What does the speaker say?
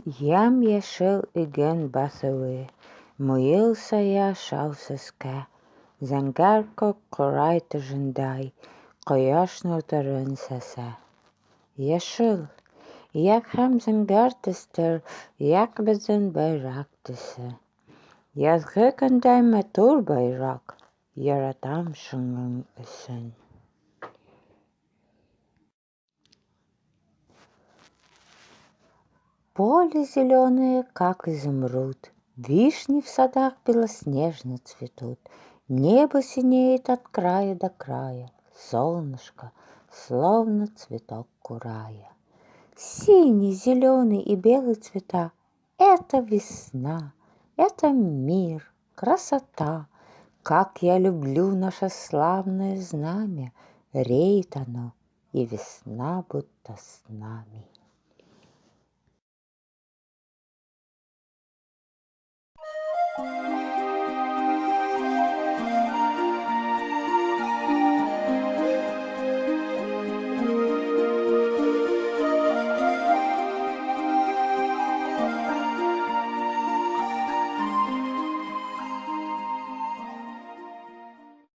Ям я шел igen Bathaway, моился я шаусаске, Зангарко корайта жиндай, кояшнотарын сесе. Я шел, як хам зангартестер, як безен байрактесе. Язгекандай матур байрак, яратам шунган эсен. Поле зеленое, как изумруд, вишни в садах белоснежно цветут, небо синеет от края до края, солнышко, словно цветок курая. Синий, зеленый и белый цвета — это весна, это мир, красота. Как я люблю наше славное знамя, реет оно, и весна будто с нами.